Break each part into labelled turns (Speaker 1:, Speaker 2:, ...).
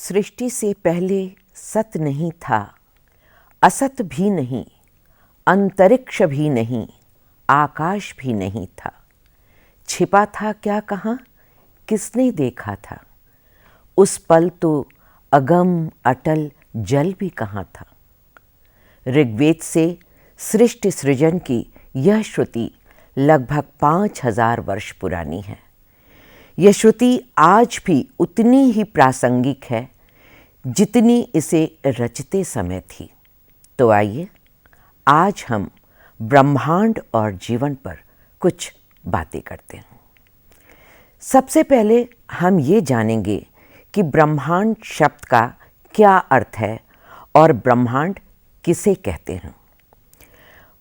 Speaker 1: सृष्टि से पहले सत नहीं था, असत भी नहीं, अंतरिक्ष भी नहीं, आकाश भी नहीं था। छिपा था क्या कहाँ, किसने देखा था? उस पल तो अगम अटल जल भी कहाँ था। ऋग्वेद से सृष्टि सृजन की यह श्रुति लगभग 5000 वर्ष पुरानी है। यह श्रुति आज भी उतनी ही प्रासंगिक है जितनी इसे रचते समय थी। तो आइए आज हम ब्रह्मांड और जीवन पर कुछ बातें करते हैं। सबसे पहले हम ये जानेंगे कि ब्रह्मांड शब्द का क्या अर्थ है और ब्रह्मांड किसे कहते हैं।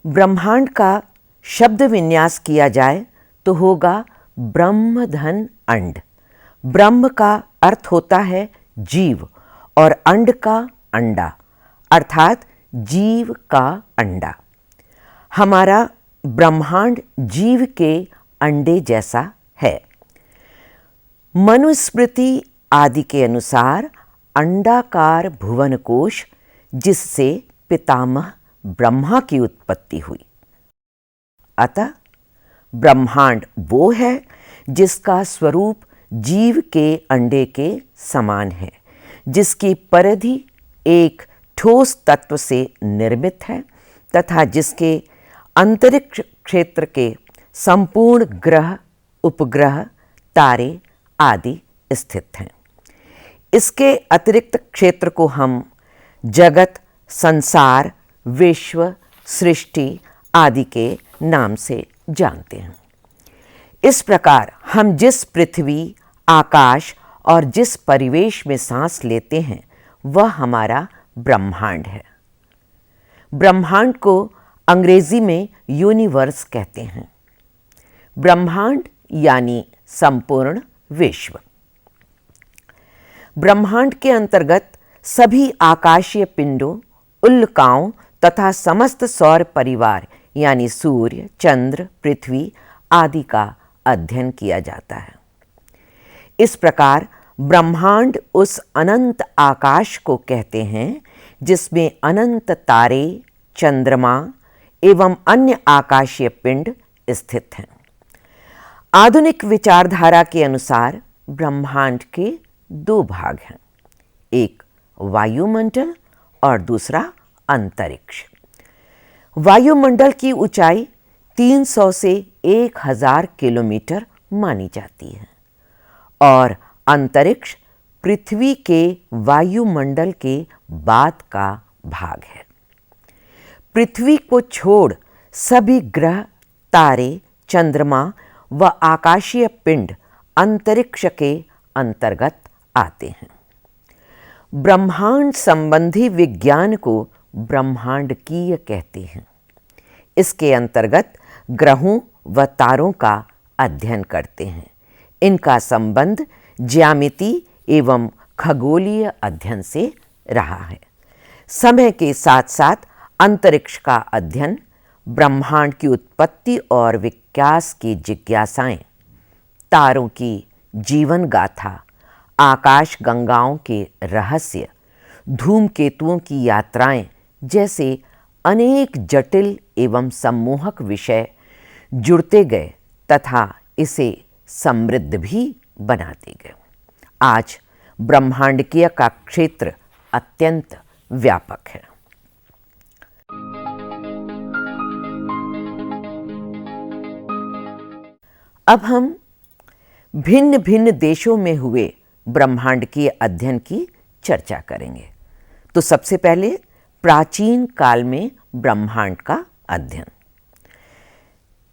Speaker 1: ब्रह्मांड का शब्द विन्यास किया जाए तो होगा ब्रह्म धन अंड। ब्रह्म का अर्थ होता है जीव और अंड का अंडा, अर्थात जीव का अंडा। हमारा ब्रह्मांड जीव के अंडे जैसा है। मनुस्मृति आदि के अनुसार अंडाकार भुवनकोश, जिससे पितामह ब्रह्मा की उत्पत्ति हुई। अतः ब्रह्मांड वो है जिसका स्वरूप जीव के अंडे के समान है, जिसकी परिधि एक ठोस तत्व से निर्मित है तथा जिसके अंतरिक्ष क्षेत्र के संपूर्ण ग्रह, उपग्रह, तारे आदि स्थित हैं। इसके अतिरिक्त क्षेत्र को हम जगत, संसार, विश्व, सृष्टि आदि के नाम से जानते हैं। इस प्रकार हम जिस पृथ्वी, आकाश और जिस परिवेश में सांस लेते हैं वह हमारा ब्रह्मांड है। ब्रह्मांड को अंग्रेजी में यूनिवर्स कहते हैं। ब्रह्मांड यानी संपूर्ण विश्व। ब्रह्मांड के अंतर्गत सभी आकाशीय पिंडों, उल्काओं तथा समस्त सौर परिवार यानी सूर्य, चंद्र, पृथ्वी आदि का अध्ययन किया जाता है। इस प्रकार ब्रह्मांड उस अनंत आकाश को कहते हैं जिसमें अनंत तारे, चंद्रमा एवं अन्य आकाशीय पिंड स्थित हैं। आधुनिक विचारधारा के अनुसार ब्रह्मांड के दो भाग हैं, एक वायुमंडल और दूसरा अंतरिक्ष। वायुमंडल की ऊंचाई 300 से 1000 किलोमीटर मानी जाती है और अंतरिक्ष पृथ्वी के वायुमंडल के बाद का भाग है। पृथ्वी को छोड़ सभी ग्रह, तारे, चंद्रमा व आकाशीय पिंड अंतरिक्ष के अंतर्गत आते हैं। ब्रह्मांड संबंधी विज्ञान को ब्रह्मांडकीय कहते हैं। इसके अंतर्गत ग्रहों व तारों का अध्ययन करते हैं। इनका संबंध ज्यामिति एवं खगोलीय अध्ययन से रहा है। समय के साथ साथ अंतरिक्ष का अध्ययन, ब्रह्मांड की उत्पत्ति और विकास की जिज्ञासाएं, तारों की जीवन गाथा, आकाश गंगाओं के रहस्य, धूमकेतुओं की यात्राएं जैसे अनेक जटिल एवं सम्मोहक विषय जुड़ते गए तथा इसे समृद्ध भी बनाते गए। आज ब्रह्मांडकीय का क्षेत्र अत्यंत व्यापक है। अब हम भिन्न भिन्न देशों में हुए ब्रह्मांडकीय अध्ययन की चर्चा करेंगे। तो सबसे पहले प्राचीन काल में ब्रह्मांड का अध्ययन।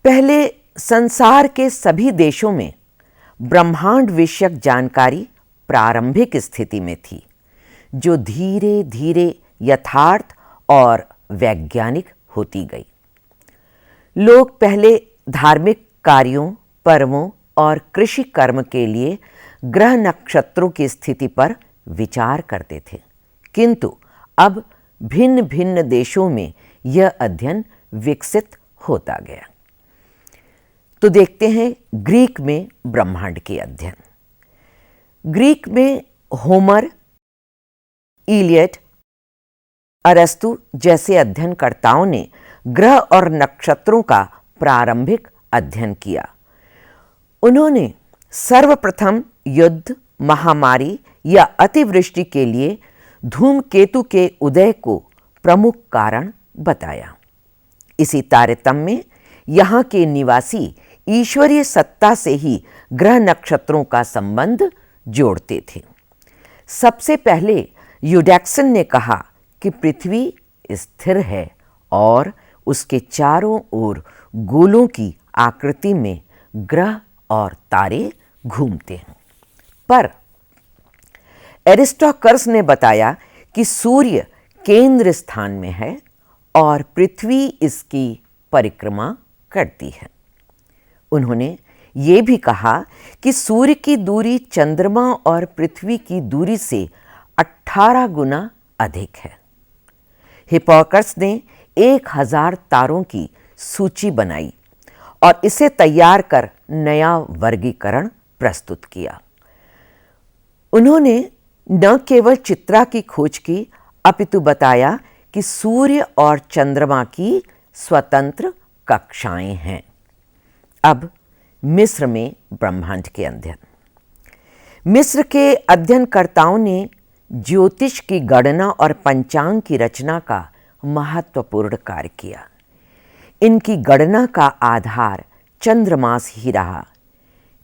Speaker 1: पहले संसार के सभी देशों में ब्रह्मांड विषयक जानकारी प्रारंभिक स्थिति में थी, जो धीरे धीरे यथार्थ और वैज्ञानिक होती गई। लोग पहले धार्मिक कार्यों, पर्वों और कृषि कर्म के लिए ग्रह नक्षत्रों की स्थिति पर विचार करते थे, किंतु अब भिन्न भिन्न देशों में यह अध्ययन विकसित होता गया। तो देखते हैं ग्रीक में ब्रह्मांड के अध्ययन। ग्रीक में होमर इलियट, अरस्तु जैसे अध्ययनकर्ताओं ने ग्रह और नक्षत्रों का प्रारंभिक अध्ययन किया। उन्होंने सर्वप्रथम युद्ध, महामारी या अतिवृष्टि के लिए धूमकेतु के उदय को प्रमुख कारण बताया। इसी तारतम्य में यहाँ के निवासी ईश्वरीय सत्ता से ही ग्रह नक्षत्रों का संबंध जोड़ते थे। सबसे पहले यूडैक्सन ने कहा कि पृथ्वी स्थिर है और उसके चारों ओर गोलों की आकृति में ग्रह और तारे घूमते हैं। पर एरिस्टोकर्स ने बताया कि सूर्य केंद्र स्थान में है और पृथ्वी इसकी परिक्रमा करती है। उन्होंने ये भी कहा कि सूर्य की दूरी चंद्रमा और पृथ्वी की दूरी से 18 गुना अधिक है। हिप्पार्कस ने 1000 तारों की सूची बनाई और इसे तैयार कर नया वर्गीकरण प्रस्तुत किया। उन्होंने न केवल चित्रा की खोज की, अपितु बताया कि सूर्य और चंद्रमा की स्वतंत्र कक्षाएं हैं। अब मिस्र में ब्रह्मांड के अध्ययन। मिस्र के अध्ययनकर्ताओं ने ज्योतिष की गणना और पंचांग की रचना का महत्वपूर्ण कार्य किया। इनकी गणना का आधार चंद्रमास ही रहा।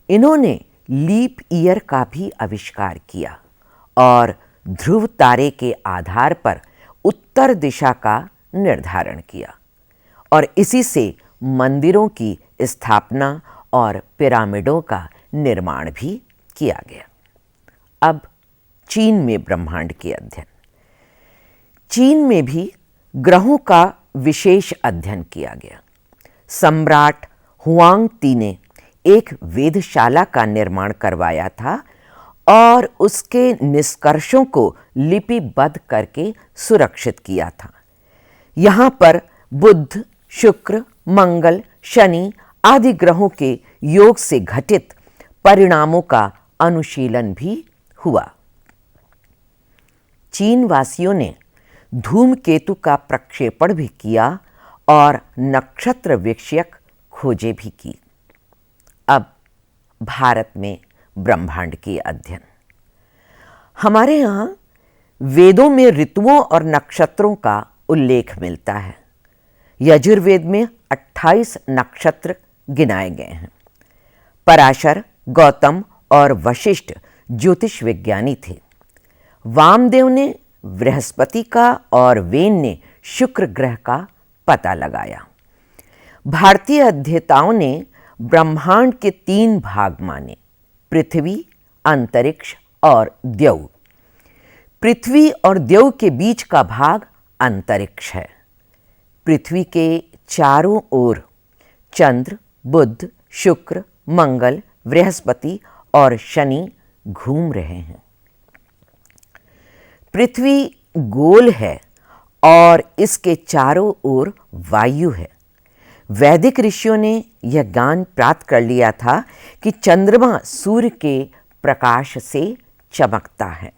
Speaker 1: इन्होंने लीप ईयर का भी आविष्कार किया और ध्रुव तारे के आधार पर उत्तर दिशा का निर्धारण किया और इसी से मंदिरों की स्थापना और पिरामिडों का निर्माण भी किया गया। अब चीन में ब्रह्मांड के अध्ययन। चीन में भी ग्रहों का विशेष अध्ययन किया गया। सम्राट हुआंग ती ने एक वेधशाला का निर्माण करवाया था और उसके निष्कर्षों को लिपिबद्ध करके सुरक्षित किया था। यहाँ पर बुध, शुक्र, मंगल, शनि आदि ग्रहों के योग से घटित परिणामों का अनुशीलन भी हुआ। चीन वासियों ने धूमकेतु का प्रक्षेपण भी किया और नक्षत्र विषयक खोजें भी की। अब भारत में ब्रह्मांड के अध्ययन। हमारे यहाँ वेदों में ऋतुओं और नक्षत्रों का उल्लेख मिलता है। यजुर्वेद में 28 नक्षत्र गिनाए गए हैं। पराशर, गौतम और वशिष्ठ ज्योतिष विज्ञानी थे। वामदेव ने बृहस्पति का और वेन ने शुक्र ग्रह का पता लगाया। भारतीय अध्येताओं ने ब्रह्मांड के 3 भाग माने: पृथ्वी, अंतरिक्ष और द्यौ। पृथ्वी और द्यौ के बीच का भाग अंतरिक्ष है। पृथ्वी के चारों ओर चंद्र, बुध, शुक्र, मंगल, बृहस्पति और शनि घूम रहे हैं। पृथ्वी गोल है और इसके चारों ओर वायु है। वैदिक ऋषियों ने यह ज्ञान प्राप्त कर लिया था कि चंद्रमा सूर्य के प्रकाश से चमकता है।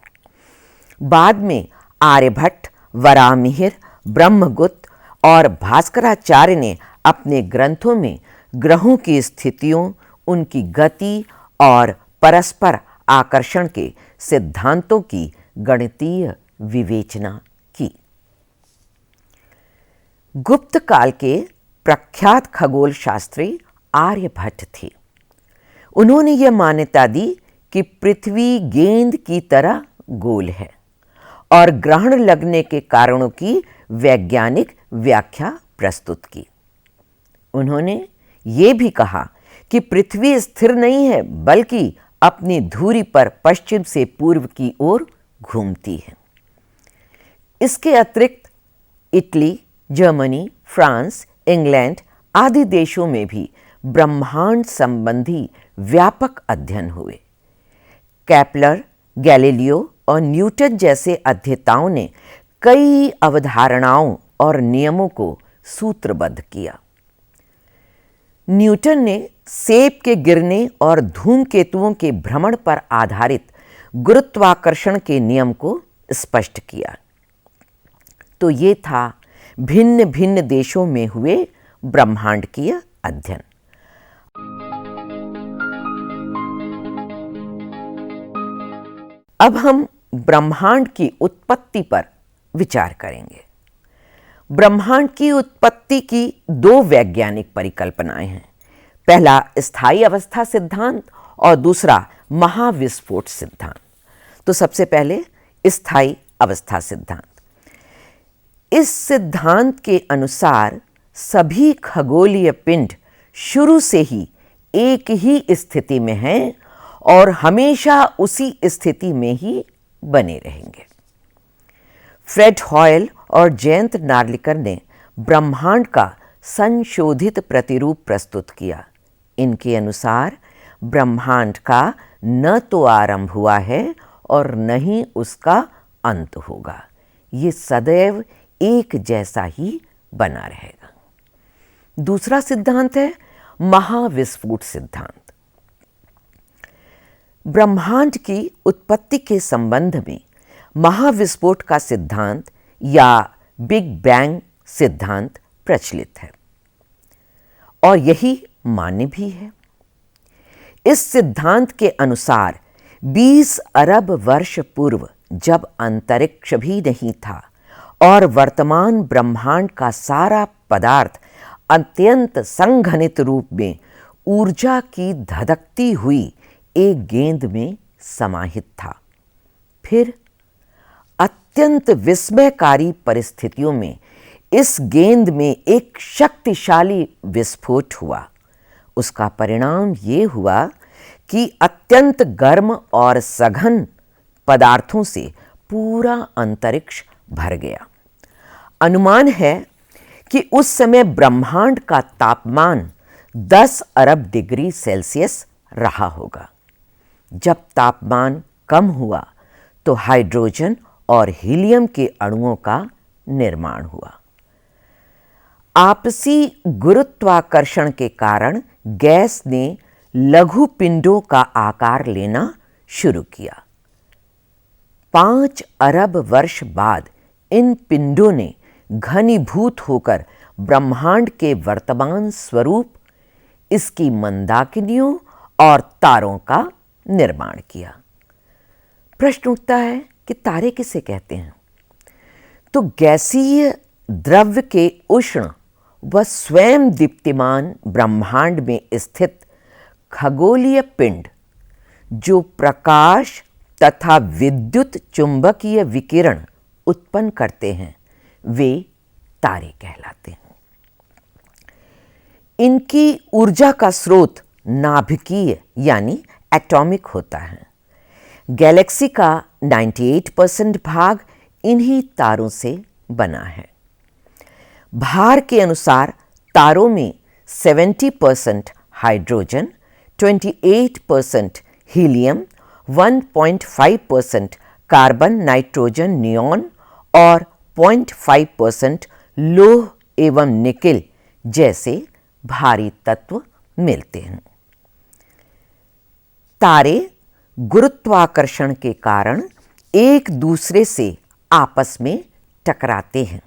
Speaker 1: बाद में आर्यभट्ट, वराहमिहिर, ब्रह्मगुप्त और भास्कराचार्य ने अपने ग्रंथों में ग्रहों की स्थितियों, उनकी गति और परस्पर आकर्षण के सिद्धांतों की गणितीय विवेचना की। गुप्त काल के प्रख्यात खगोल शास्त्री आर्यभट्ट थे। उन्होंने यह मान्यता दी कि पृथ्वी गेंद की तरह गोल है और ग्रहण लगने के कारणों की वैज्ञानिक व्याख्या प्रस्तुत की। उन्होंने ये भी कहा कि पृथ्वी स्थिर नहीं है बल्कि अपनी धुरी पर पश्चिम से पूर्व की ओर घूमती है। इसके अतिरिक्त इटली, जर्मनी, फ्रांस, इंग्लैंड आदि देशों में भी ब्रह्मांड संबंधी व्यापक अध्ययन हुए। केपलर, गैलीलियो और न्यूटन जैसे अध्येताओं ने कई अवधारणाओं और नियमों को सूत्रबद्ध किया। न्यूटन ने सेब के गिरने और धूमकेतुओं के भ्रमण पर आधारित गुरुत्वाकर्षण के नियम को स्पष्ट किया। तो ये था भिन्न भिन्न देशों में हुए ब्रह्मांडकीय अध्ययन। अब हम ब्रह्मांड की उत्पत्ति पर विचार करेंगे। ब्रह्मांड की उत्पत्ति की दो वैज्ञानिक परिकल्पनाएं हैं। पहला स्थायी अवस्था सिद्धांत और दूसरा महाविस्फोट सिद्धांत। तो सबसे पहले स्थायी अवस्था सिद्धांत। इस सिद्धांत के अनुसार सभी खगोलीय पिंड शुरू से ही एक ही स्थिति में हैं और हमेशा उसी स्थिति में ही बने रहेंगे। फ्रेड हॉयल और जयंत नार्लिकर ने ब्रह्मांड का संशोधित प्रतिरूप प्रस्तुत किया। इनके अनुसार ब्रह्मांड का न तो आरंभ हुआ है और न ही उसका अंत होगा। ये सदैव एक जैसा ही बना रहेगा। दूसरा सिद्धांत है महाविस्फोट सिद्धांत। ब्रह्मांड की उत्पत्ति के संबंध में महाविस्फोट का सिद्धांत या बिग बैंग सिद्धांत प्रचलित है और यही मान्य भी है। इस सिद्धांत के अनुसार 20 अरब वर्ष पूर्व जब अंतरिक्ष भी नहीं था और वर्तमान ब्रह्मांड का सारा पदार्थ अत्यंत संघनित रूप में ऊर्जा की धधकती हुई एक गेंद में समाहित था। फिर अत्यंत विस्मयकारी परिस्थितियों में इस गेंद में एक शक्तिशाली विस्फोट हुआ। उसका परिणाम ये हुआ कि अत्यंत गर्म और सघन पदार्थों से पूरा अंतरिक्ष भर गया। अनुमान है कि उस समय ब्रह्मांड का तापमान 10 अरब डिग्री सेल्सियस रहा होगा। जब तापमान कम हुआ तो हाइड्रोजन और हीलियम के अणुओं का निर्माण हुआ। आपसी गुरुत्वाकर्षण के कारण गैस ने लघु पिंडों का आकार लेना शुरू किया। 5 अरब वर्ष बाद इन पिंडों ने घनीभूत होकर ब्रह्मांड के वर्तमान स्वरूप, इसकी मंदाकिनियों और तारों का निर्माण किया। प्रश्न उठता है कि तारे किसे कहते हैं? तो गैसीय द्रव्य के उष्ण व स्वयं दीप्तिमान ब्रह्मांड में स्थित खगोलीय पिंड जो प्रकाश तथा विद्युत चुंबकीय विकिरण उत्पन्न करते हैं, वे तारे कहलाते हैं। इनकी ऊर्जा का स्रोत नाभिकीय यानी एटॉमिक होता है। गैलेक्सी का 98% भाग इन्हीं तारों से बना है। भार के अनुसार तारों में 70% hydrogen, 28% helium, 1.5% carbon nitrogen neon और 0.5% लोह एवं निकेल जैसे भारी तत्व मिलते हैं। तारे गुरुत्वाकर्षण के कारण एक दूसरे से आपस में टकराते हैं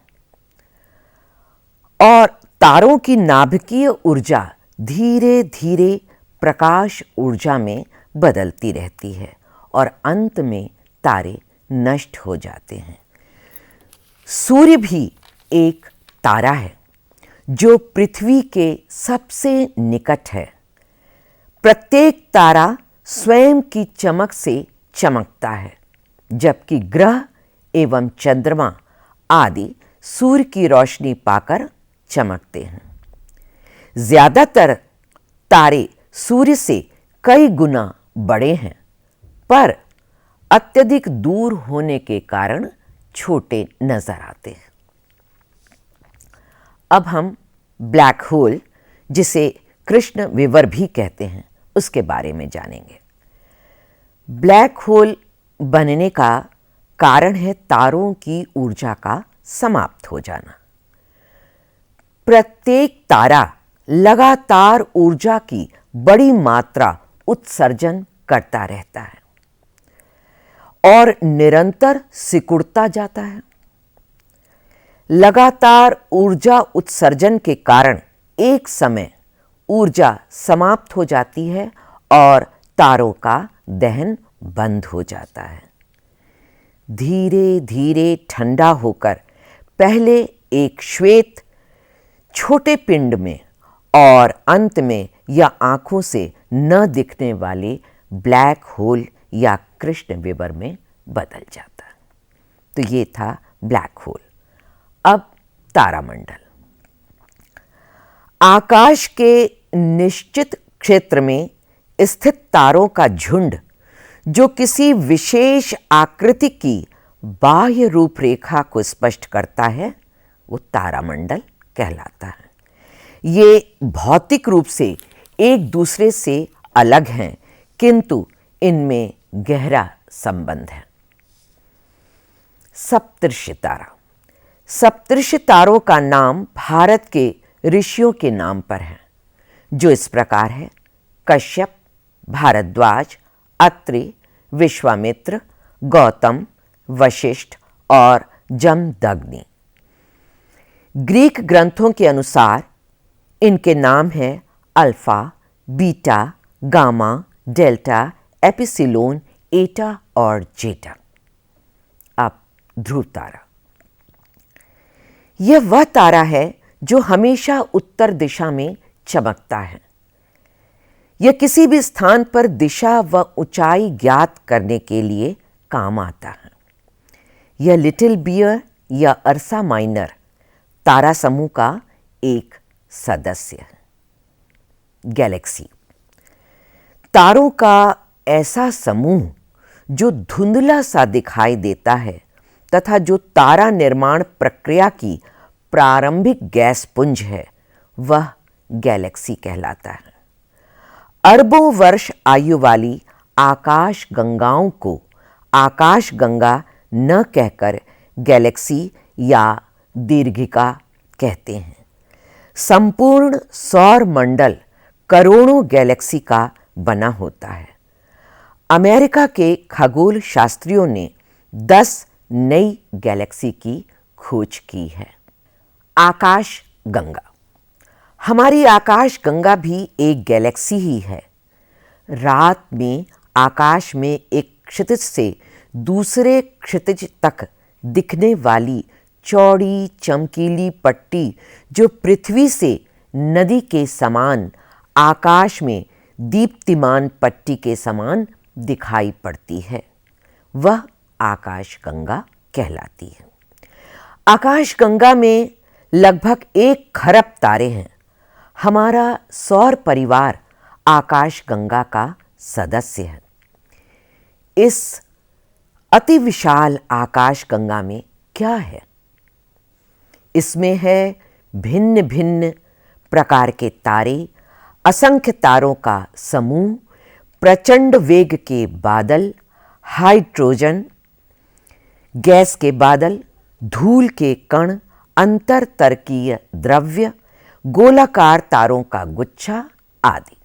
Speaker 1: और तारों की नाभिकीय ऊर्जा धीरे धीरे प्रकाश ऊर्जा में बदलती रहती है और अंत में तारे नष्ट हो जाते हैं। सूर्य भी एक तारा है जो पृथ्वी के सबसे निकट है। प्रत्येक तारा स्वयं की चमक से चमकता है, जबकि ग्रह एवं चंद्रमा आदि सूर्य की रोशनी पाकर चमकते हैं। ज्यादातर तारे सूर्य से कई गुना बड़े हैं, पर अत्यधिक दूर होने के कारण छोटे नजर आते हैं। अब हम ब्लैक होल, जिसे कृष्ण विवर भी कहते हैं, उसके बारे में जानेंगे। ब्लैक होल बनने का कारण है तारों की ऊर्जा का समाप्त हो जाना। प्रत्येक तारा लगातार ऊर्जा की बड़ी मात्रा उत्सर्जन करता रहता है और निरंतर सिकुड़ता जाता है। लगातार ऊर्जा उत्सर्जन के कारण एक समय ऊर्जा समाप्त हो जाती है और तारों का दहन बंद हो जाता है। धीरे धीरे ठंडा होकर पहले एक श्वेत छोटे पिंड में और अंत में या आंखों से न दिखने वाले ब्लैक होल या कृष्ण विवर में बदल जाता है। तो ये था ब्लैक होल। अब तारामंडल। आकाश के निश्चित क्षेत्र में स्थित तारों का झुंड जो किसी विशेष आकृति की बाह्य रूपरेखा को स्पष्ट करता है वो तारामंडल कहलाता है। ये भौतिक रूप से एक दूसरे से अलग हैं, किंतु इनमें गहरा संबंध है। सप्तर्षि तारा। सप्तर्षि तारों का नाम भारत के ऋषियों के नाम पर है, जो इस प्रकार है: कश्यप, भारद्वाज, अत्रि, विश्वामित्र, गौतम, वशिष्ठ और जमदग्नि। ग्रीक ग्रंथों के अनुसार इनके नाम हैं alpha, beta, gamma, delta, epsilon, एटा और जेटा। अब ध्रुव तारा। यह वह तारा है जो हमेशा उत्तर दिशा में चमकता है। यह किसी भी स्थान पर दिशा व ऊंचाई ज्ञात करने के लिए काम आता है। यह लिटिल बियर या अर्सा माइनर तारा समूह का एक सदस्य है। गैलेक्सी। तारों का ऐसा समूह जो धुंधला सा दिखाई देता है तथा जो तारा निर्माण प्रक्रिया की प्रारंभिक गैस पुंज है, वह गैलेक्सी कहलाता है। अरबों वर्ष आयु वाली आकाश गंगाओं को आकाश गंगा न कहकर गैलेक्सी या दीर्घिका कहते हैं। संपूर्ण सौर मंडल करोड़ों गैलेक्सी का बना होता है। अमेरिका के खगोल शास्त्रियों ने 10 नई गैलेक्सी की खोज की है। आकाश गंगा। हमारी आकाश गंगा भी एक गैलेक्सी ही है। रात में आकाश में एक क्षितिज से दूसरे क्षितिज तक दिखने वाली चौड़ी चमकीली पट्टी जो पृथ्वी से नदी के समान आकाश में दीप्तिमान पट्टी के समान दिखाई पड़ती है, वह आकाश गंगा कहलाती है। आकाश गंगा में लगभग 1 खरब तारे हैं। हमारा सौर परिवार आकाश गंगा का सदस्य है। इस अति विशाल आकाश गंगा में क्या है? इसमें है भिन्न भिन्न प्रकार के तारे, असंख्य तारों का समूह, प्रचंड वेग के बादल, हाइड्रोजन गैस के बादल, धूल के कण, अंतरतर्कीय द्रव्य, गोलाकार तारों का गुच्छा आदि।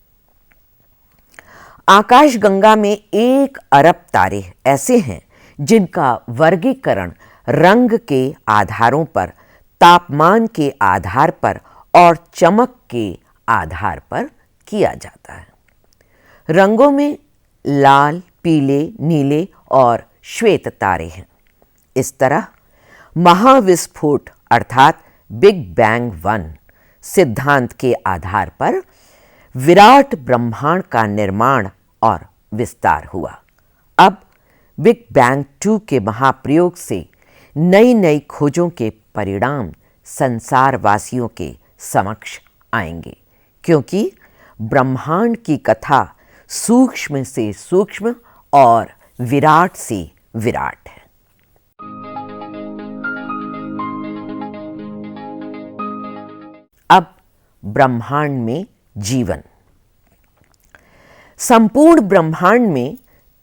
Speaker 1: आकाश गंगा में 1 अरब तारे ऐसे हैं जिनका वर्गीकरण रंग के आधारों पर, तापमान के आधार पर और चमक के आधार पर किया जाता है। रंगों में लाल, पीले, नीले और श्वेत तारे हैं। इस तरह महाविस्फोट अर्थात बिग बैंग 1 सिद्धांत के आधार पर विराट ब्रह्मांड का निर्माण और विस्तार हुआ। अब बिग बैंग 2 के महाप्रयोग से नई नई खोजों के परिणाम संसारवासियों के समक्ष आएंगे, क्योंकि ब्रह्मांड की कथा सूक्ष्म से सूक्ष्म और विराट से विराट है। अब ब्रह्मांड में जीवन। संपूर्ण ब्रह्मांड में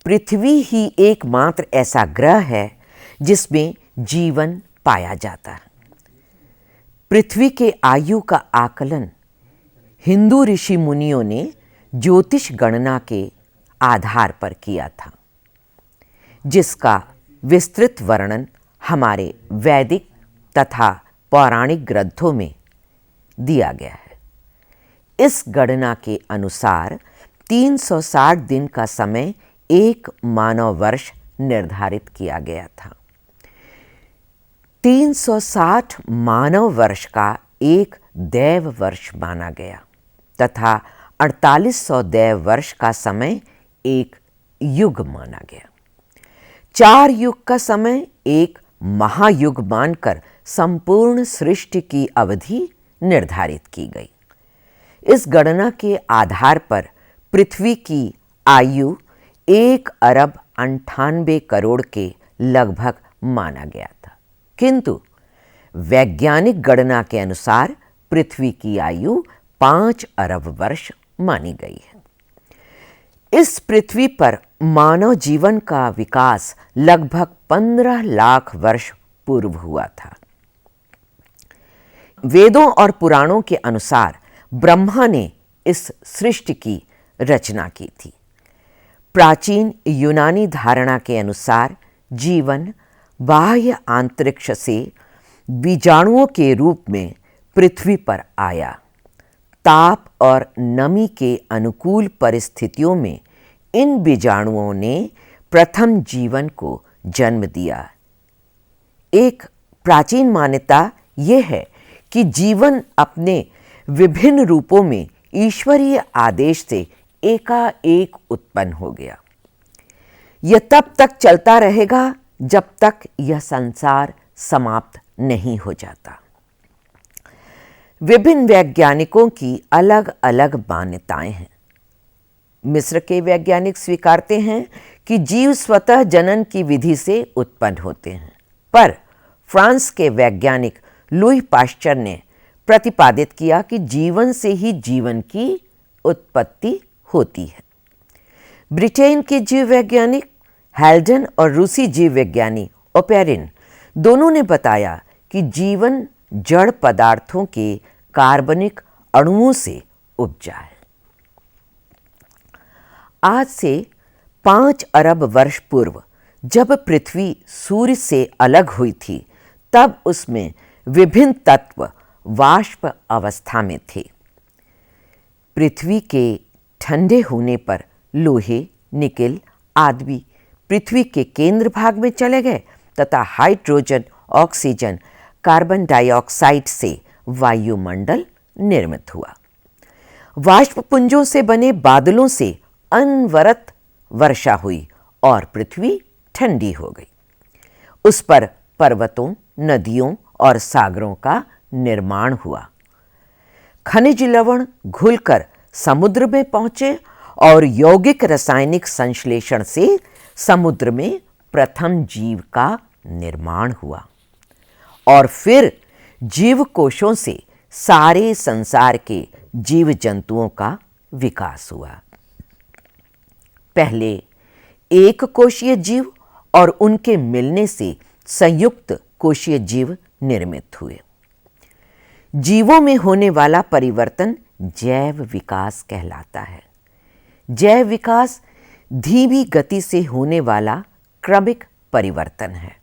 Speaker 1: पृथ्वी ही एकमात्र ऐसा ग्रह है जिसमें जीवन पाया जाता है। पृथ्वी के आयु का आकलन हिंदू ऋषि मुनियों ने ज्योतिष गणना के आधार पर किया था। जिसका विस्तृत वर्णन हमारे वैदिक तथा पौराणिक ग्रंथों में दिया गया है। इस गणना के अनुसार 360 दिन का समय एक मानव वर्ष निर्धारित किया गया था। 360 मानव वर्ष का एक दैव वर्ष माना गया तथा 4800 दैव वर्ष का समय एक युग माना गया। 4 युग का समय एक महायुग मानकर संपूर्ण सृष्टि की अवधि निर्धारित की गई। इस गणना के आधार पर पृथ्वी की आयु 1,98 करोड़ के लगभग माना गया था, किंतु वैज्ञानिक गणना के अनुसार पृथ्वी की आयु 5 अरब वर्ष मानी गई है। इस पृथ्वी पर मानव जीवन का विकास लगभग 15 लाख वर्ष पूर्व हुआ था। वेदों और पुराणों के अनुसार ब्रह्मा ने इस सृष्टि की रचना की थी। प्राचीन यूनानी धारणा के अनुसार जीवन बाह्य अंतरिक्ष से बीजाणुओं के रूप में पृथ्वी पर आया। ताप और नमी के अनुकूल परिस्थितियों में इन बीजाणुओं ने प्रथम जीवन को जन्म दिया। एक प्राचीन मान्यता यह है कि जीवन अपने विभिन्न रूपों में ईश्वरीय आदेश से एकाएक उत्पन्न हो गया। यह तब तक चलता रहेगा जब तक यह संसार समाप्त नहीं हो जाता। विभिन्न वैज्ञानिकों की अलग अलग मान्यताएं हैं। मिस्र के वैज्ञानिक स्वीकारते हैं कि जीव स्वतः जनन की विधि से उत्पन्न होते हैं, पर फ्रांस के वैज्ञानिक लुई पाश्चर ने प्रतिपादित किया कि जीवन से ही जीवन की उत्पत्ति होती है। ब्रिटेन के जीव वैज्ञानिक हेल्डन और रूसी जीव विज्ञानी ओपेरिन दोनों ने बताया कि जीवन जड़ पदार्थों के कार्बनिक अणुओं से उपजा है। आज से 5 अरब वर्ष पूर्व जब पृथ्वी सूर्य से अलग हुई थी, तब उसमें विभिन्न तत्व वाष्प अवस्था में थे। पृथ्वी के ठंडे होने पर लोहे, निकेल आदि पृथ्वी के केंद्र भाग में चले गए तथा हाइड्रोजन, ऑक्सीजन, कार्बन डाइऑक्साइड से वायुमंडल निर्मित हुआ। वाष्पपुंजों से बने बादलों से अनवरत वर्षा हुई और पृथ्वी ठंडी हो गई। उस पर पर्वतों, नदियों और सागरों का निर्माण हुआ। खनिज लवण घुलकर समुद्र में पहुंचे और यौगिक रासायनिक संश्लेषण से समुद्र में प्रथम जीव का निर्माण हुआ और फिर जीव कोशों से सारे संसार के जीव जंतुओं का विकास हुआ। पहले एक कोशीय जीव और उनके मिलने से संयुक्त कोशीय जीव निर्मित हुए। जीवों में होने वाला परिवर्तन जैव विकास कहलाता है। जैव विकास धीमी गति से होने वाला क्रमिक परिवर्तन है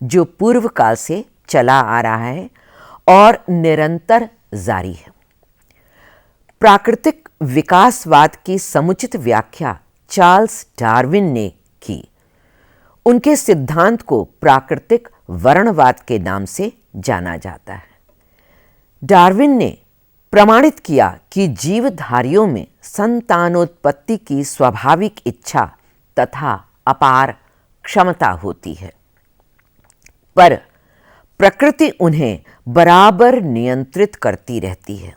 Speaker 1: जो पूर्व काल से चला आ रहा है और निरंतर जारी है। प्राकृतिक विकासवाद की समुचित व्याख्या चार्ल्स डार्विन ने की। उनके सिद्धांत को प्राकृतिक वर्णवाद के नाम से जाना जाता है। डार्विन ने प्रमाणित किया कि जीवधारियों में संतानोत्पत्ति की स्वाभाविक इच्छा तथा अपार क्षमता होती है, पर प्रकृति उन्हें बराबर नियंत्रित करती रहती है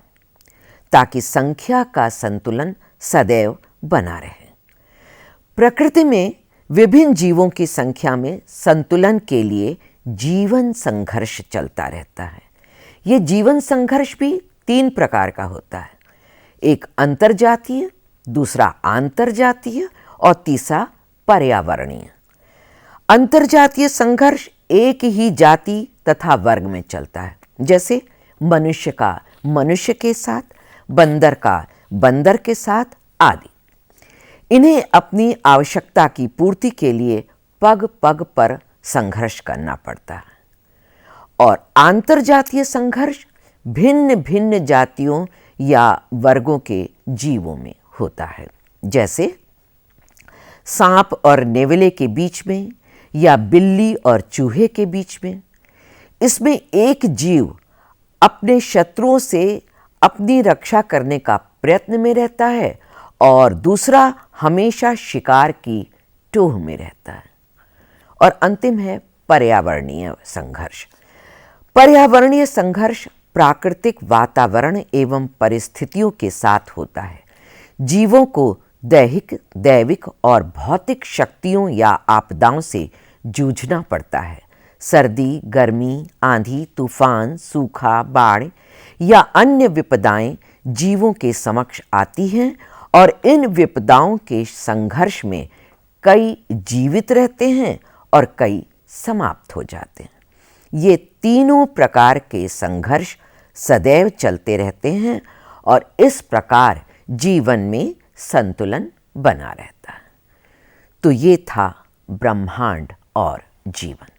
Speaker 1: ताकि संख्या का संतुलन सदैव बना रहे। प्रकृति में विभिन्न जीवों की संख्या में संतुलन के लिए जीवन संघर्ष चलता रहता है। यह जीवन संघर्ष भी 3 प्रकार का होता है। एक अंतर्जातीय, दूसरा आंतरजातीय और तीसरा पर्यावरणीय। अंतर्जातीय संघर्ष एक ही जाति तथा वर्ग में चलता है, जैसे मनुष्य का मनुष्य के साथ, बंदर का बंदर के साथ आदि। इन्हें अपनी आवश्यकता की पूर्ति के लिए पग पग पर संघर्ष करना पड़ता है। और आंतरजातीय संघर्ष भिन्न भिन्न जातियों या वर्गों के जीवों में होता है, जैसे सांप और नेवले के बीच में या बिल्ली और चूहे के बीच में। इसमें एक जीव अपने शत्रुओं से अपनी रक्षा करने का प्रयत्न में रहता है और दूसरा हमेशा शिकार की टोह में रहता है। और अंतिम है पर्यावरणीय संघर्ष। पर्यावरणीय संघर्ष प्राकृतिक वातावरण एवं परिस्थितियों के साथ होता है। जीवों को दैविक और भौतिक शक्तियों या आपदाओं से जूझना पड़ता है। सर्दी, गर्मी, आंधी, तूफान, सूखा, बाढ़ या अन्य विपदाएं जीवों के समक्ष आती हैं और इन विपदाओं के संघर्ष में कई जीवित रहते हैं और कई समाप्त हो जाते हैं। ये तीनों प्रकार के संघर्ष सदैव चलते रहते हैं और इस प्रकार जीवन में संतुलन बना रहता है। तो ये था ब्रह्मांड और जीवन।